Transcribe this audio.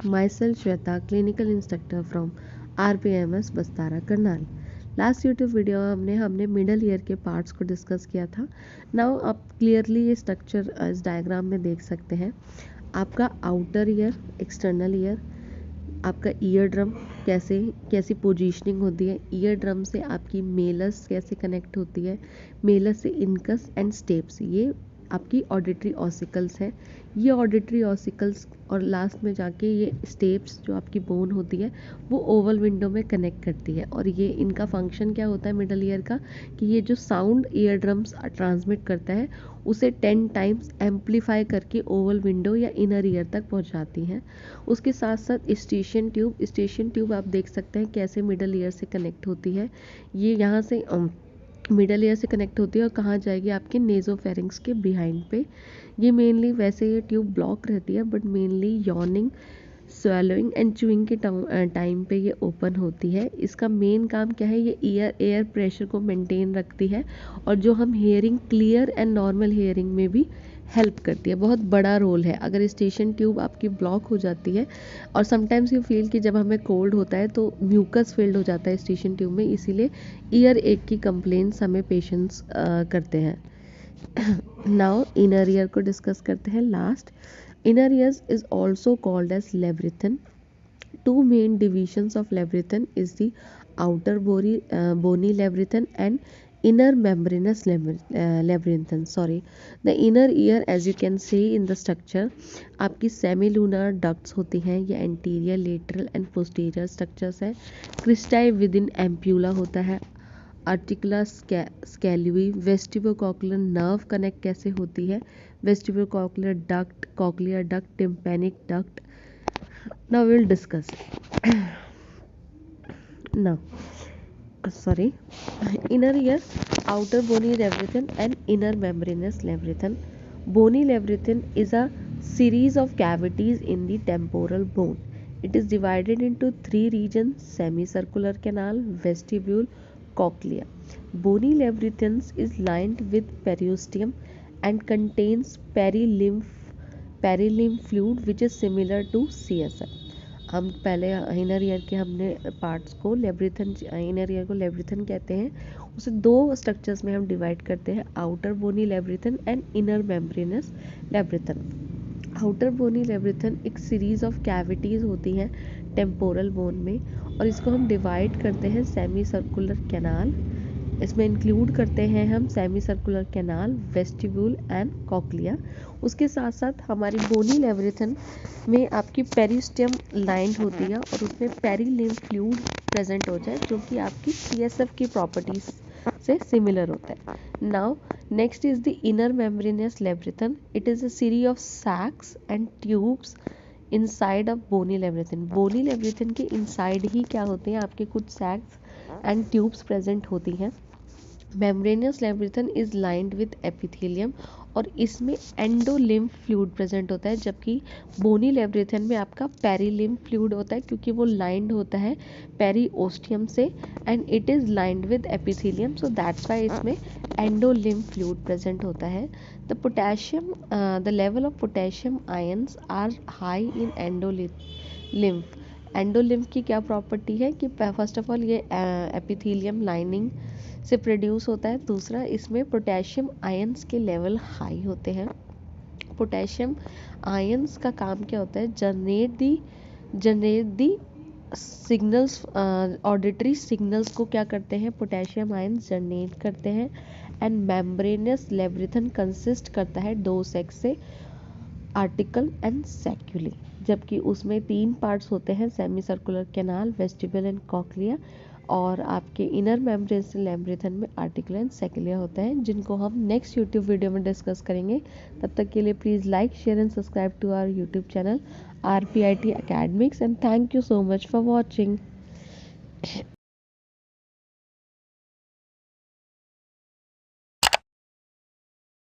myself Shweta, clinical instructor from RPMS Bastara Karnal. Last YouTube video हमने middle ear के parts को discuss किया था। नाउ आप क्लियरली ये स्ट्रक्चर इस डायग्राम में देख सकते हैं। आपका आउटर ईयर, एक्सटर्नल ईयर, आपका ईयर ड्रम कैसी पोजीशनिंग होती है, ईयर ड्रम से आपकी मेलस कैसे कनेक्ट होती है, मेलस से इनकस एंड स्टेप्स, ये आपकी ऑडिटरी ऑसिकल्स है। ये ऑडिटरी ऑसिकल्स और लास्ट में जाके ये स्टेप्स जो आपकी बोन होती है वो ओवल विंडो में कनेक्ट करती है। और ये इनका फंक्शन क्या होता है मिडल ईयर का, कि ये जो साउंड ईयर ड्रम्स ट्रांसमिट करता है उसे 10 टाइम्स एम्पलीफाई करके ओवल विंडो या इनर ईयर तक पहुंचाती हैं। उसके साथ साथ स्टेशन ट्यूब आप देख सकते हैं कैसे मिडल ईयर से कनेक्ट होती है। ये यहाँ से मिडल ईयर से कनेक्ट होती है और कहाँ जाएगी, आपके नेजोफेरिंग्स के बिहाइंड पे। ये मेनली, वैसे ये ट्यूब ब्लॉक रहती है but mainly yawning, swallowing and chewing के टाइम पे ये ओपन होती है। इसका मेन काम क्या है, ये एयर प्रेशर को मेंटेन रखती है और जो हम hearing, clear and normal hearing में भी हेल्प करती है। बहुत बड़ा रोल है। अगर स्टेशन ट्यूब आपकी ब्लॉक हो जाती है, और समटाइम्स यू फील कि जब हमें कोल्ड होता है तो म्यूकस फिल्ड हो जाता है स्टेशन ट्यूब में, इसीलिए ईयर एक की कंप्लेंट्स हमें पेशेंट्स करते हैं। नाउ इनर ईयर को डिस्कस करते हैं last. Inner ears is also called as labyrinth. Two main divisions of labyrinth is the outer bony labyrinth and inner membranous labyrinth. Sorry, the inner ear, as you can see in the structure, आपकी semilunar ducts होती हैं, ये anterior, lateral and posterior structures है। Cristae within ampulla होता है। Articular स्कैल्वी, vestibulocochlear nerve connect कैसे होती है, vestibulocochlear duct, cochlear duct, tympanic duct. Now we'll discuss. Now, sorry, inner ear, outer bony labyrinth and inner membranous labyrinth. Bony labyrinth is a series of cavities in the temporal bone. It is divided into three regions: semicircular canal, vestibule, cochlea. Bony labyrinth is lined with periosteum and contains perilymph fluid which is similar to CSF. हम पहले inner ear के हमने parts को लेब्रिथन, inner ear को लेब्रिथन कहते हैं। उसे दो स्ट्रक्चर्स में हम डिवाइड करते हैं, outer bony labyrinth and inner membranous labyrinth. Outer bony labyrinth एक सीरीज ऑफ कैविटीज़ होती हैं टेम्पोरल बोन में, और इसको हम डिवाइड करते हैं सेमी सर्कुलर कैनाल। इसमें इंक्लूड करते हैं हम semi circular canal, vestibule and cochlea. उसके साथ साथ हमारी बोनी लेब्रिथन में आपकी पेरिस्टियम लाइंड होती है और उसमें पेरिलिम्फ फ्लूइड प्रेजेंट हो जाए जो कि आपकी सीएसएफ की प्रॉपर्टीज से सिमिलर होता है। Now next is the inner membranous labyrinth. It is a series of sacs and tubes inside of bony labyrinth. Bony labyrinth के इनसाइड ही क्या होते हैं, आपके कुछ सैक्स एंड ट्यूब्स प्रेजेंट होती हैं। Membranous labyrinth is lined with epithelium और इसमें एंडोलिम्फ फ्लूइड प्रेजेंट होता है, जबकि बोनी लेब्रिथन में आपका पेरिलिम्फ फ्लूइड होता है क्योंकि वो लाइंड होता है पेरीओस्टियम से and it is lined with epithelium, so that's why इसमें एंडोलिम्फ फ्लूइड प्रेजेंट होता है। The level of potassium ions are high in endolymph. Endolymph की क्या प्रॉपर्टी है कि फर्स्ट ऑफ ऑल ये एपिथेलियम लाइनिंग से प्रोड्यूस होता है। दूसरा, इसमें पोटेशियम आयंस के लेवल हाई होते हैं। पोटेशियम आयंस का काम क्या होता है, generate the signals, auditory signals को क्या करते हैं, पोटेशियम आयंस जनरेट करते हैं। एंड मेम्ब्रेनस लेब्रिथन कंसिस्ट करता है दो सेक्स से, आर्टिकल एंड सैक्यूली, जबकि उसमें तीन पार्ट्स होते हैं, semi circular canal, vestibule and cochlea, और आपके इनर मेम्ब्रेनस लेब्रिथन में आर्टिकल एंड सैक्यूलिया होता है, जिनको हम नेक्स्ट यूट्यूब वीडियो में डिस्कस करेंगे। तब तक के लिए please like, share and subscribe to our YouTube channel RPIT Academics, and thank you so much for watching.